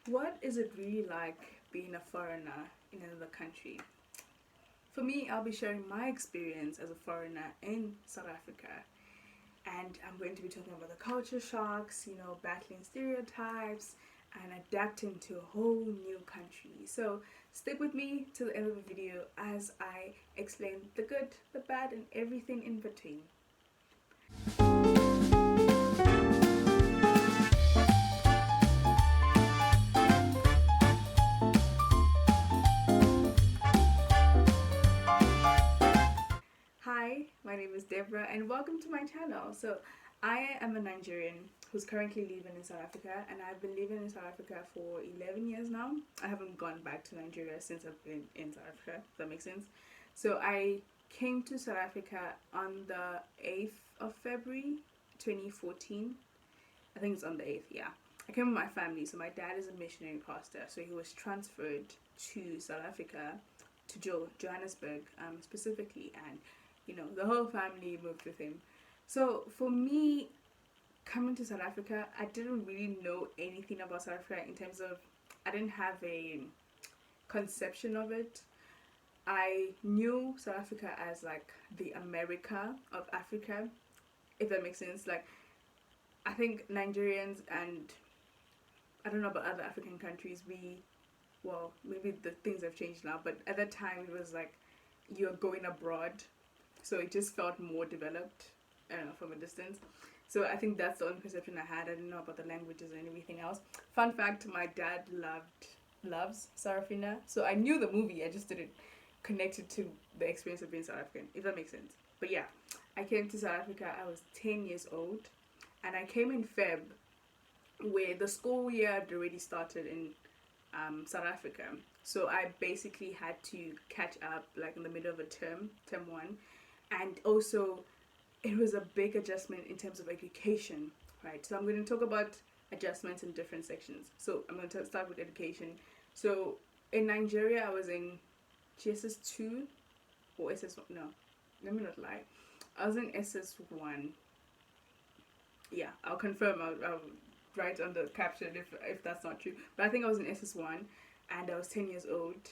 What is it really like being a foreigner in another country? For me, I'll be sharing my experience as a foreigner in South Africa. And I'm going to be talking about the culture shocks, battling stereotypes and adapting to a whole new country. So stick with me to the end of the video as I explain the good, the bad, and everything in between. Hi, my name is Deborah and welcome to my channel. So I am a Nigerian who's currently living in South Africa, and I've been living in South Africa for 11 years now. I haven't gone back to Nigeria since I've been in South Africa, if that makes sense. So I came to South Africa on the 8th of February 2014. I think it's on the 8th, yeah. I came with my family. So my dad is a missionary pastor, so he was transferred to South Africa, to Johannesburg specifically, and the whole family moved with him. So for me, coming to South Africa, I didn't really know anything about South Africa in terms of, I didn't have a conception of it. I knew South Africa as like the America of Africa, if that makes sense. Like, I think Nigerians and I don't know about other African countries, well, maybe the things have changed now, but at that time it was like you're going abroad, so it just felt more developed, I don't know, from a distance. So I think that's the only perception I had. I didn't know about the languages and everything else. Fun fact, my dad loves Sarafina, so I knew the movie, I just didn't connect it to the experience of being South African, if that makes sense. But yeah, I came to South Africa, I was 10 years old, and I came in Feb, where the school year had already started in South Africa. So I basically had to catch up like in the middle of a term 1, and also it was a big adjustment in terms of education, right? So I'm going to talk about adjustments in different sections. So I'm going to start with education. So in Nigeria, I was in GSS2 or SS1. No, let me not lie. I was in SS1. Yeah, I'll confirm. I'll write on the caption if that's not true. But I think I was in SS1 and I was 10 years old.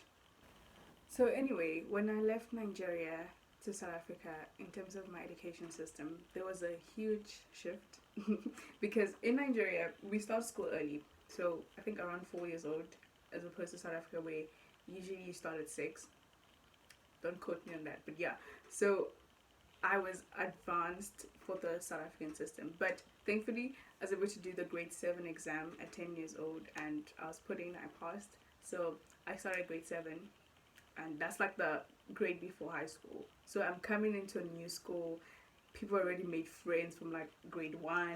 So anyway, when I left Nigeria to South Africa, in terms of my education system, there was a huge shift because in Nigeria we start school early, so I think around 4 years old, as opposed to South Africa where usually you start at 6. Don't quote me on that, but yeah. So I was advanced for the South African system, but thankfully I was able to do the grade 7 exam at 10 years old, and I was put in, I passed. So I started grade 7, and that's like the grade before high school. So I'm coming into a new school. People already made friends from like grade 1,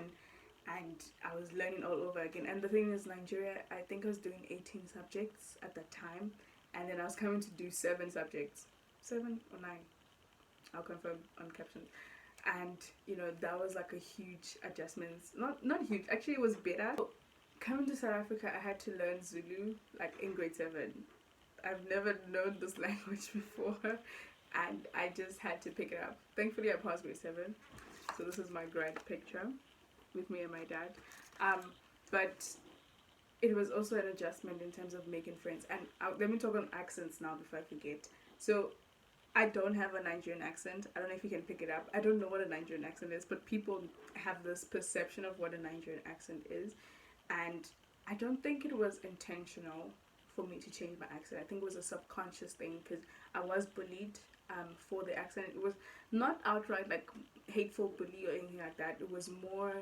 and I was learning all over again. And the thing is, Nigeria, I think I was doing 18 subjects at that time, and then I was coming to do 7 subjects, 7 or 9. I'll confirm on captions. And that was like a huge adjustment. Not huge, actually it was better. Coming to South Africa, I had to learn Zulu like in grade 7. I've never known this language before, and I just had to pick it up. Thankfully I passed grade 7. So this is my grad picture with me and my dad. But it was also an adjustment in terms of making friends. And let me talk on accents now before I forget. So I don't have a Nigerian accent. I don't know if you can pick it up. I don't know what a Nigerian accent is, but people have this perception of what a Nigerian accent is. And I don't think it was intentional for me to change my accent. I think it was a subconscious thing because I was bullied for the accent. It was not outright like hateful bully or anything like that. It was more,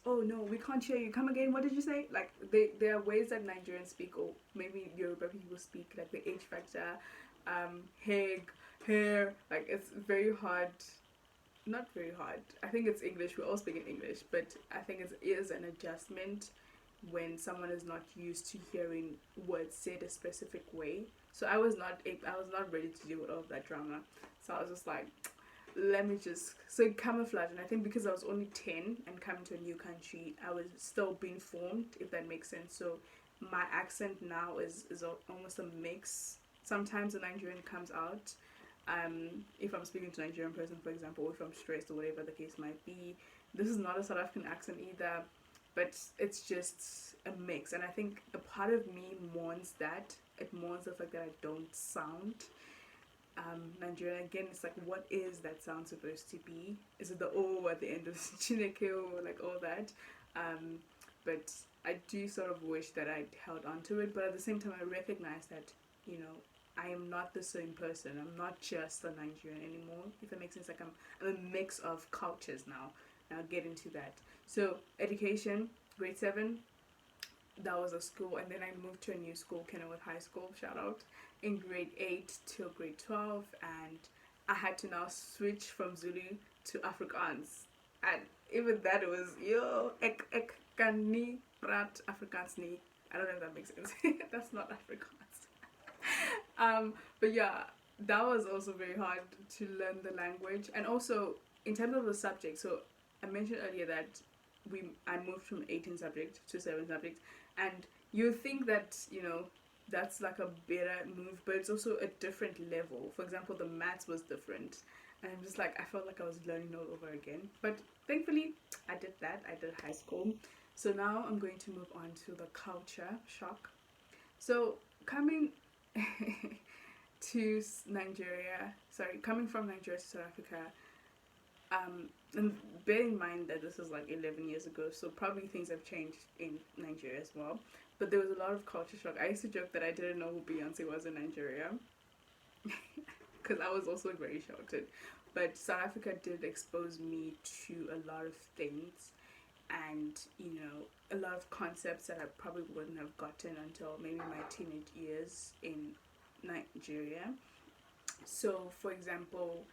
oh no, we can't hear you. Come again. What did you say? Like there are ways that Nigerians speak, or maybe Yoruba people speak, like the H factor, hair, like it's very hard. Not very hard. I think it's English. We're all speaking English, but I think it is an adjustment when someone is not used to hearing words said a specific way. So I was not ready to deal with all of that drama. So I was just like, let me just camouflage. And I think because I was only 10 and coming to a new country, I was still being formed, if that makes sense. So my accent now is almost a mix. Sometimes the Nigerian comes out. If I'm speaking to a Nigerian person, for example, or if I'm stressed or whatever the case might be. This is not a South African accent either. but it's just a mix. And I think a part of me mourns that. It mourns the fact that I don't sound Nigerian. Again, it's like, what is that sound supposed to be? Is it the O at the end of Chineke, or like all that? Um, but I do sort of wish that I'd held on to it, but at the same time, I recognize that, you know, I am not the same person. I'm not just a Nigerian anymore, if that makes sense. Like, I'm a mix of cultures now, and I'll get into that. So, education, grade 7, that was a school, and then I moved to a new school, Kenilworth High School, shout out, in grade 8 till grade 12, and I had to now switch from Zulu to Afrikaans. And even that, it was, yo, ek kan nie praat Afrikaans nie. I don't know if that makes sense. That's not Afrikaans. But yeah, that was also very hard to learn the language. And also, in terms of the subject, so I mentioned earlier that I moved from 18 subjects to 7 subjects, and you think that, you know, that's like a better move, but it's also a different level. For example, the maths was different, and I'm just like, I felt like I was learning all over again. But thankfully, I did that. I did high school. So now I'm going to move on to the culture shock. So coming to Nigeria, coming from Nigeria to South Africa, and bear in mind that this is like 11 years ago, so probably things have changed in Nigeria as well. But there was a lot of culture shock. I used to joke that I didn't know who Beyonce was in Nigeria, because I was also very shocked. But South Africa did expose me to a lot of things, and, you know, a lot of concepts that I probably wouldn't have gotten until maybe my teenage years in Nigeria. So, for example,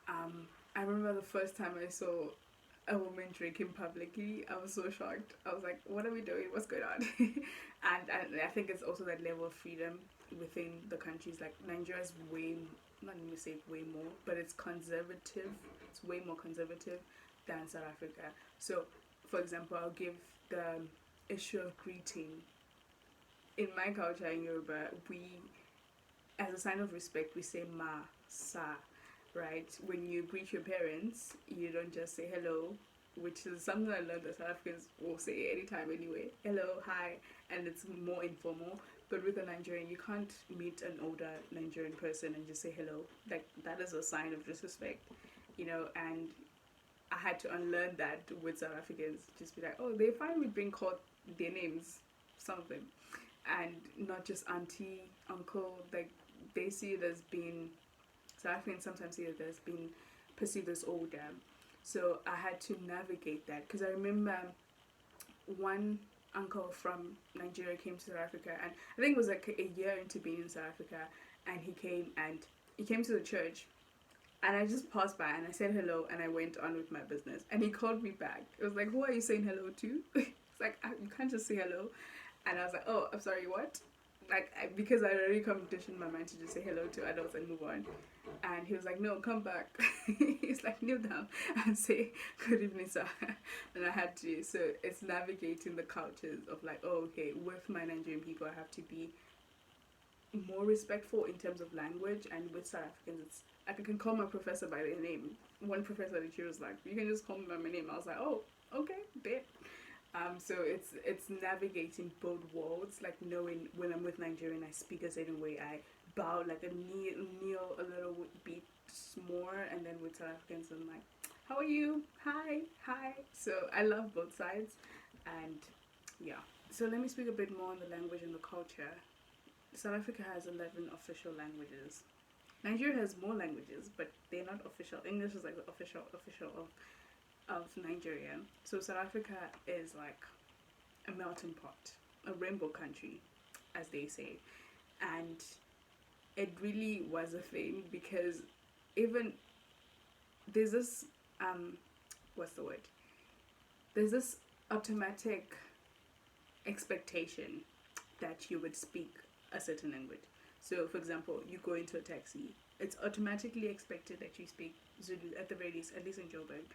I remember the first time I saw a woman drinking publicly. I was so shocked. I was like, what are we doing? What's going on? and I think it's also that level of freedom within the countries. Like, Nigeria is not going to say way more, but it's conservative. It's way more conservative than South Africa. So, for example, I'll give the issue of greeting. In my culture in Yoruba, as a sign of respect, we say ma, sa, right? When you greet your parents, you don't just say hello, which is something I learned that South Africans will say anytime anyway. Hello, hi, and it's more informal. But with a Nigerian, you can't meet an older Nigerian person and just say hello. Like, that is a sign of disrespect, you know, and I had to unlearn that with South Africans. Just be like, oh, they're fine with being called their names, some of them, and not just auntie, uncle. Like, they see it as being, South Africans sometimes see it as being perceived as older. So I had to navigate that, because I remember one uncle from Nigeria came to South Africa, and I think it was like a year into being in South Africa, and he came to the church, and I just passed by and I said hello and I went on with my business, and he called me back. It was like, who are you saying hello to? It's like, you can't just say hello. And I was like, oh, I'm sorry, what? Like, because I already conditioned my mind to just say hello to adults and move on. And he was like, no, come back. He's like, kneel down and say good evening, sir. And I had to. So it's navigating the cultures of like, oh, okay, with my Nigerian people, I have to be more respectful in terms of language, and with South Africans, it's like I can call my professor by their name. One professor that she was like, you can just call me by my name. I was like, oh, okay, bet. So it's navigating both worlds, like knowing when I'm with Nigerian, I speak a certain way, I bow like a kneel a little bit more, and then with South Africans, I'm like, how are you? Hi. So I love both sides, and yeah. So let me speak a bit more on the language and the culture. South Africa has 11 official languages. Nigeria has more languages, but they're not official. English is like the official of Nigeria. So South Africa is like a melting pot, a rainbow country, as they say. And it really was a thing, because even there's this what's the word? There's this automatic expectation that you would speak a certain language. So, for example, you go into a taxi, it's automatically expected that you speak Zulu, at the very least, at least in Joburg,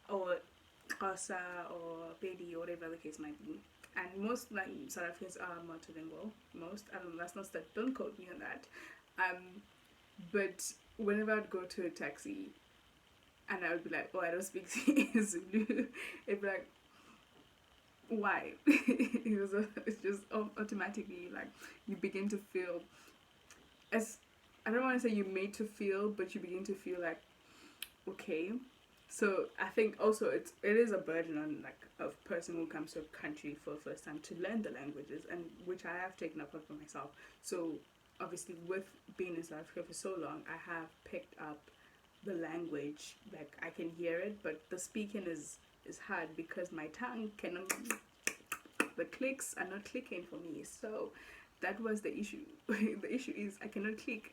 or Xhosa, or Pedi, or whatever the case might be. And most like South Africans are multilingual. Most, I don't know, that's not stuff. Don't quote me on that. But whenever I'd go to a taxi, and I would be like, oh, I don't speak Zulu, it'd be like, why? It's just automatically like you begin to feel as, I don't want to say you're made to feel, but you begin to feel like okay. So I think also it is a burden on like a person who comes to a country for the first time to learn the languages, and which I have taken up on for myself. So obviously with being in South Africa for so long, I have picked up the language, like I can hear it, but the speaking is hard because my tongue cannot, the clicks are not clicking for me. So that was the issue. The issue is I cannot click.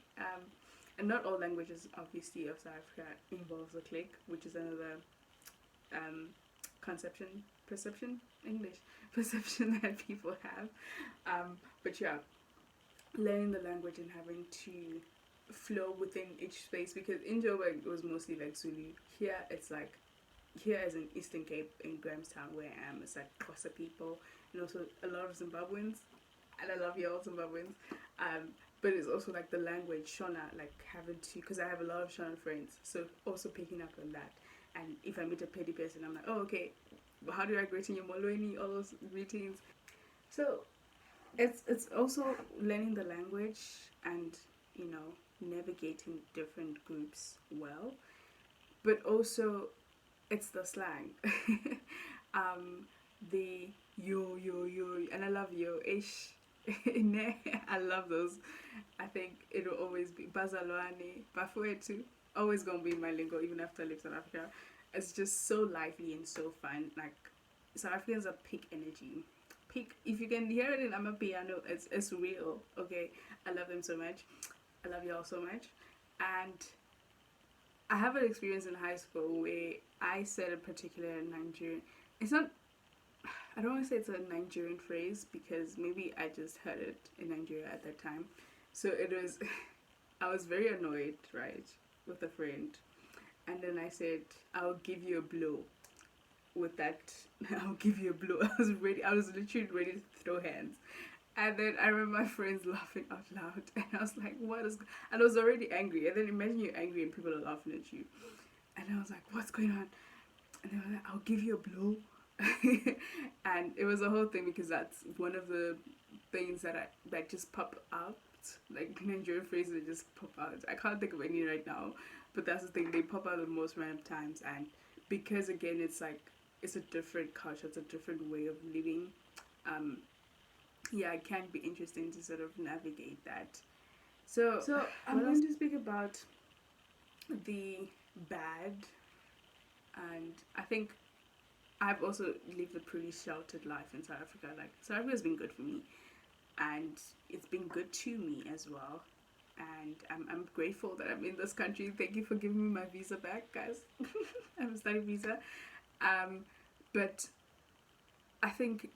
And not all languages, obviously, of South Africa involves a click, which is another um, English perception that people have. But yeah, learning the language and having to flow within each space, because in Joburg it was mostly like Zulu. Here as in Eastern Cape in Grahamstown where I am, it's like Xhosa people and also a lot of Zimbabweans, and I love y'all Zimbabweans. But it's also like the language Shona, like having to, because I have a lot of Shona friends, so also picking up on that. And if I meet a petty person, I'm like, oh okay, how do I greet in your Molweni, all those greetings. So it's also learning the language and navigating different groups well, but also it's the slang. um, the yo, and I love yo ish. I love those. I think it'll always be Bazalwane, Bafuetu, always gonna be my lingo even after I leave South Africa. It's just so lively and so fun. Like South Africans are peak energy. Peak, if you can hear it in Amapiano, it's real. Okay, I love them so much. I love y'all so much. And I have an experience in high school where I said a particular Nigerian. It's not. I don't want to say it's a Nigerian phrase because maybe I just heard it in Nigeria at that time. So it was. I was very annoyed, right, with a friend, and then I said, "I'll give you a blow." With that, I'll give you a blow. I was ready. I was literally ready to throw hands. And then I remember my friends laughing out loud, and I was like, "What is?" And I was already angry. And then imagine you're angry and people are laughing at you. And I was like, "What's going on?" And they were like, "I'll give you a blow." And it was a whole thing because that's one of the things that just pop out, like Nigerian phrases that just pop out. I can't think of any right now, but that's the thing. They pop out at the most random times, and because again, it's like it's a different culture, it's a different way of living. Yeah, it can be interesting to sort of navigate that. So I'm going to speak about the bad, and I think I've also lived a pretty sheltered life in South Africa. Like South Africa has been good for me, and it's been good to me as well. And I'm grateful that I'm in this country. Thank you for giving me my visa back, guys. I have a study visa. But I think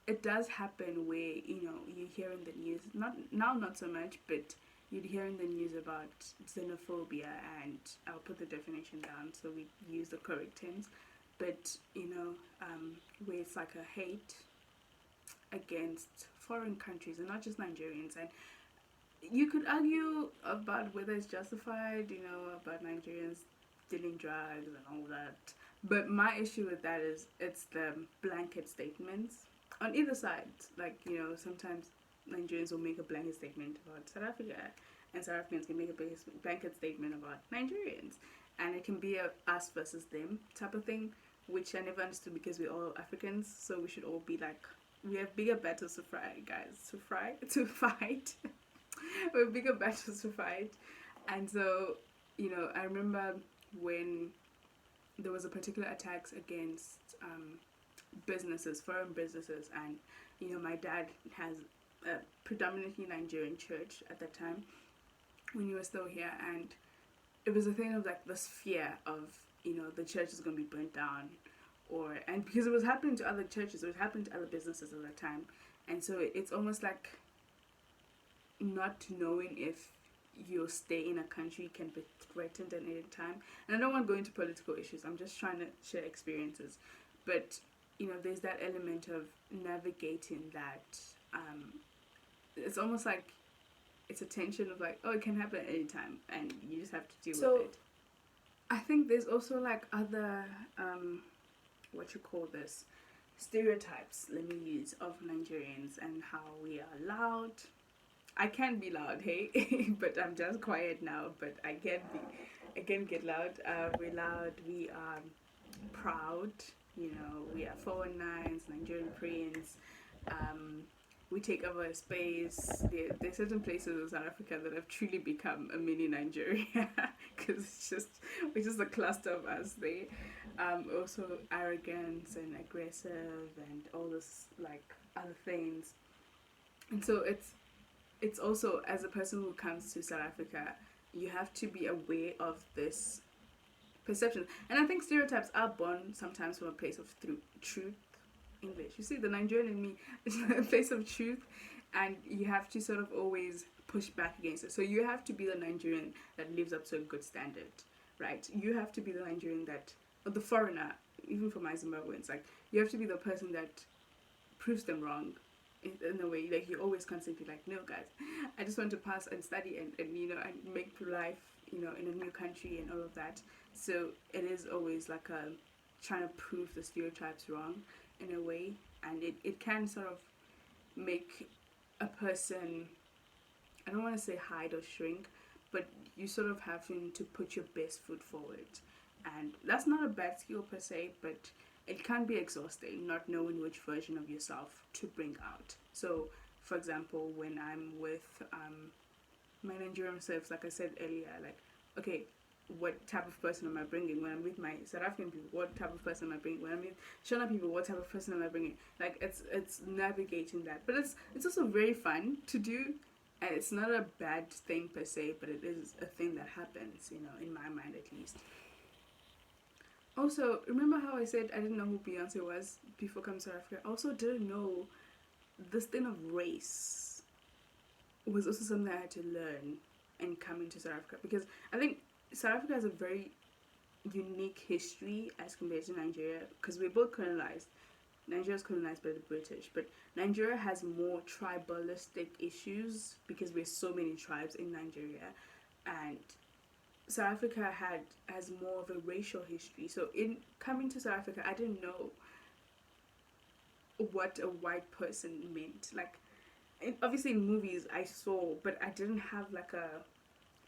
it does happen where you hear in the news, not so much, but you'd hear in the news about xenophobia, and I'll put the definition down so we use the correct terms, but where it's like a hate against foreign countries and not just Nigerians. And you could argue about whether it's justified, about Nigerians dealing drugs and all that, but my issue with that is it's the blanket statements on either side. Like, sometimes Nigerians will make a blanket statement about South Africa, and South Africans can make a blanket statement about Nigerians. And it can be a us versus them type of thing, which I never understood because we're all Africans, so we should all be like, we have bigger battles to fight, guys. To fight. We have bigger battles to fight. And so, I remember when there was a particular attacks against businesses, foreign businesses, and my dad has a predominantly Nigerian church at that time when he was still here, and it was a thing of like this fear of the church is going to be burnt down, and because it was happening to other churches, it was happening to other businesses at that time, and so it's almost like not knowing if your stay in a country can be threatened at any time. And I don't want to go into political issues, I'm just trying to share experiences, but there's that element of navigating that. It's almost like it's a tension of like, oh, it can happen at any time, and you just have to deal with it. I think there's also like other what you call this, stereotypes, let me use, of Nigerians and how we are loud. I can be loud, hey, but I'm just quiet now. But I can get loud. We're loud. We are proud. You know, we are 419s, Nigerian Koreans. Um, we take over a space. There's certain places in South Africa that have truly become a mini Nigeria because it's just a cluster of us there. Also arrogance and aggressive and all this like other things. And so it's also, as a person who comes to South Africa, you have to be aware of this perception. And I think stereotypes are born sometimes from a place of truth. English. You see, the Nigerian in me is a place of truth, and you have to sort of always push back against it. So you have to be the Nigerian that lives up to a good standard, right? You have to be the Nigerian that, or the foreigner, even for my Zimbabweans, like, you have to be the person that proves them wrong in a way. Like, you always constantly like, no guys, I just want to pass and study and you know, and make life, you know, in a new country and all of that. So it is always like a trying to prove the stereotypes wrong in a way, and it can sort of make a person, I don't want to say hide or shrink, but you sort of having to put your best foot forward. And that's not a bad skill per se, but it can be exhausting not knowing which version of yourself to bring out. So, for example, when I'm with my Nigerian selves, like I said earlier, like, okay, what type of person am I bringing? When I'm with my South African people, what type of person am I bringing? When I'm with Shona people, what type of person am I bringing? Like, it's navigating that, but it's also very fun to do, and it's not a bad thing per se, but it is a thing that happens, you know, in my mind at least. Also, remember how I said I didn't know who Beyonce was before coming to South Africa? I also didn't know this thing of race was also something I had to learn and coming to South Africa, because I think South Africa has a very unique history as compared to Nigeria, because we're both colonized. Nigeria is colonized by the British, but Nigeria has more tribalistic issues because we're so many tribes in Nigeria, and South Africa has more of a racial history. So in coming to South Africa, I didn't know what a white person meant. Like, obviously in movies I saw, but I didn't have like a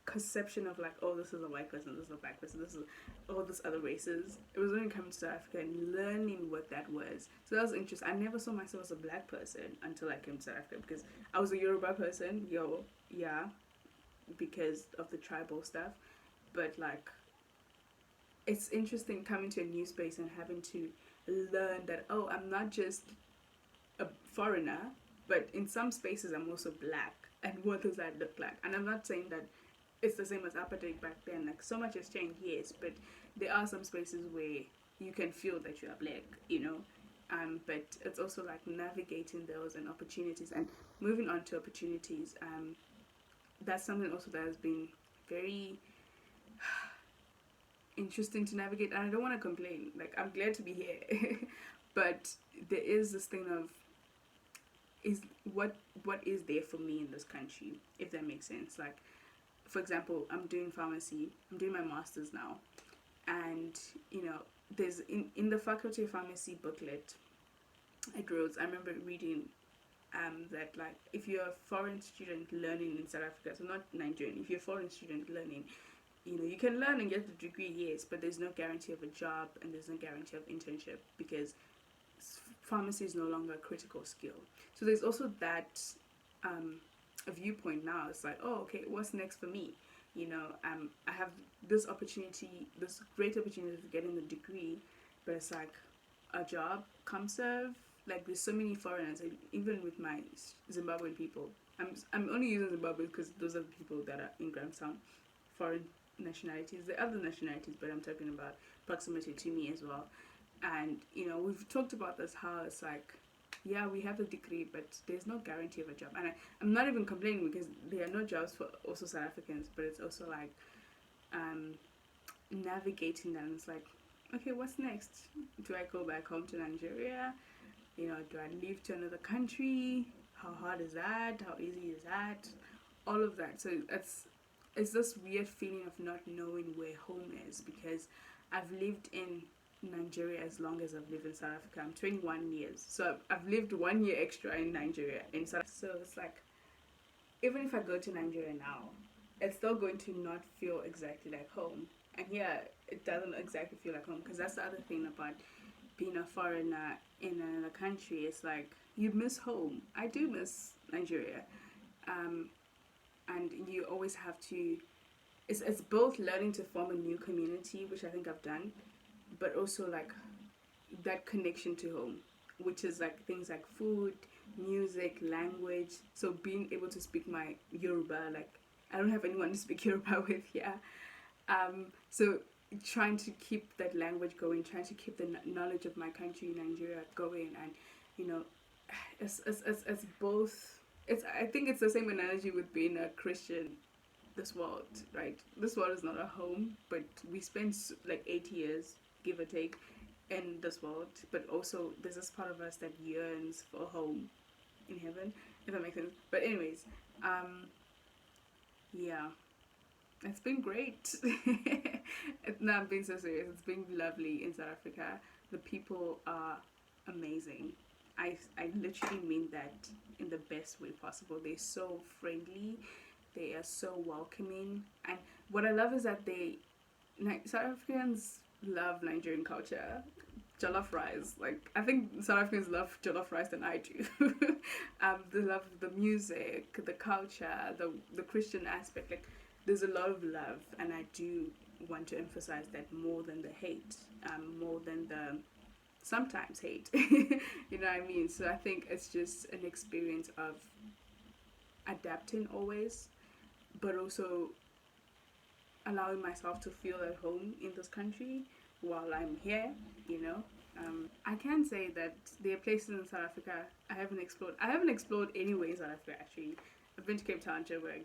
conception of like, oh, this is a white person, this is a black person, this is all this other races. It was only coming to South Africa and learning what that was. So that was interesting. I never saw myself as a black person until I came to South Africa, because I was a Yoruba person, yeah, because of the tribal stuff. But like, it's interesting coming to a new space and having to learn that, oh, I'm not just a foreigner, but in some spaces I'm also black. And what does that look like? And I'm not saying that it's the same as apartheid back then. Like, so much has changed, yes, but there are some spaces where you can feel that you are black, you know. But it's also like navigating those and opportunities and moving on to opportunities. That's something also that has been very interesting to navigate, and I don't want to complain. Like, I'm glad to be here, but there is this thing of, is what is there for me in this country, if that makes sense. Like, for example, I'm doing pharmacy. I'm doing my master's now, and you know, there's in the faculty of pharmacy booklet, it wrote, I remember reading that, like, if you're a foreign student learning in South Africa, so not Nigerian, if you're a foreign student learning, you know, you can learn and get the degree, yes, but there's no guarantee of a job and there's no guarantee of internship, because pharmacy is no longer a critical skill. So there's also that a viewpoint now. It's like, oh, okay, what's next for me? You know, I have this opportunity, this great opportunity to get in the degree, but it's like, a job, come serve. Like, there's so many foreigners, even with my Zimbabwean people. I'm only using Zimbabwe because those are the people that are in Grahamstown. Foreign nationalities, the other nationalities, but I'm talking about proximity to me as well. And you know, we've talked about this, how it's like, yeah, we have a degree, but there's no guarantee of a job. And I'm not even complaining, because there are no jobs for also South Africans, but it's also like navigating that. And it's like, okay, what's next? Do I go back home to Nigeria? You know, do I leave to another country? How hard is that? How easy is that? All of that. So it's this weird feeling of not knowing where home is, because I've lived in Nigeria as long as I've lived in South Africa. I'm 21 years, so I've lived 1 year extra in Nigeria in South. So it's like, even if I go to Nigeria now, it's still going to not feel exactly like home. And yeah, it doesn't exactly feel like home, because that's the other thing about being a foreigner in another country. It's like you miss home. I do miss Nigeria, um, and you always have to. It's both learning to form a new community, which I think I've done, but also like that connection to home, which is like things like food, music, language. So being able to speak my Yoruba, like I don't have anyone to speak Yoruba with here. So trying to keep that language going, trying to keep the knowledge of my country, Nigeria, going, and you know, it's both. It's I think it's the same analogy with being a Christian. This world, right? This world is not a home, but we spend like 8 years, give or take, in this world. But also, there's this part of us that yearns for a home in heaven, if that makes sense. But anyways, yeah, it's been great. No, I'm being so serious. It's been lovely in South Africa. The people are amazing. I literally mean that in the best way possible. They're so friendly. They are so welcoming. And what I love is that South Africans love Nigerian culture. Jollof rice. Like, I think South Africans love jollof rice than I do. They love the music, the culture, the Christian aspect. Like, there's a lot of love, and I do want to emphasize that more than the hate, more than the sometimes hate. You know what I mean? So I think it's just an experience of adapting always, but also allowing myself to feel at home in this country while I'm here, you know. I can say that there are places in South Africa I haven't explored. I haven't explored anywhere in South Africa actually. I've been to Cape Town, Joburg,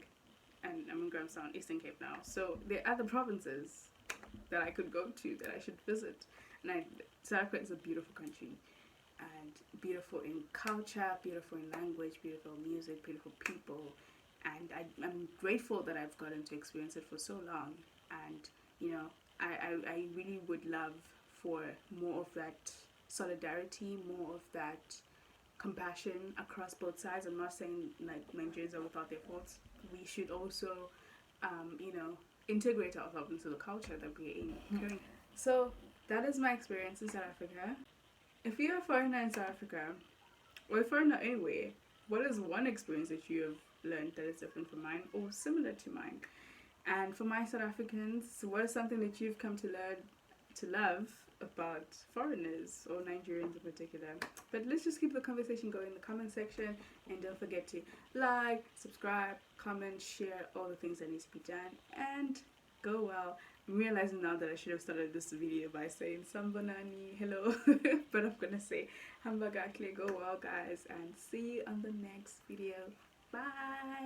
and I'm in Grahamstown, Eastern Cape now. So there are other provinces that I could go to that I should visit. And South Africa is a beautiful country, and beautiful in culture, beautiful in language, beautiful music, beautiful people. And I'm grateful that I've gotten to experience it for so long. And, you know, I really would love for more of that solidarity, more of that compassion across both sides. I'm not saying like Nigerians are without their faults. We should also, you know, integrate ourselves into the culture that we're in. Mm-hmm. So that is my experience in South Africa. If you're a foreigner in South Africa, or a foreigner anyway, what is one experience that you have learned that is different from mine or similar to mine? And for my South Africans, what is something that you've come to learn to love about foreigners or Nigerians in particular? But let's just keep the conversation going in the comment section, and don't forget to like, subscribe, comment, share all the things that need to be done, and go well. I'm realizing now that I should have started this video by saying Sambonani, hello, but I'm gonna say Hambagakle, go well guys, and see you on the next video. Bye.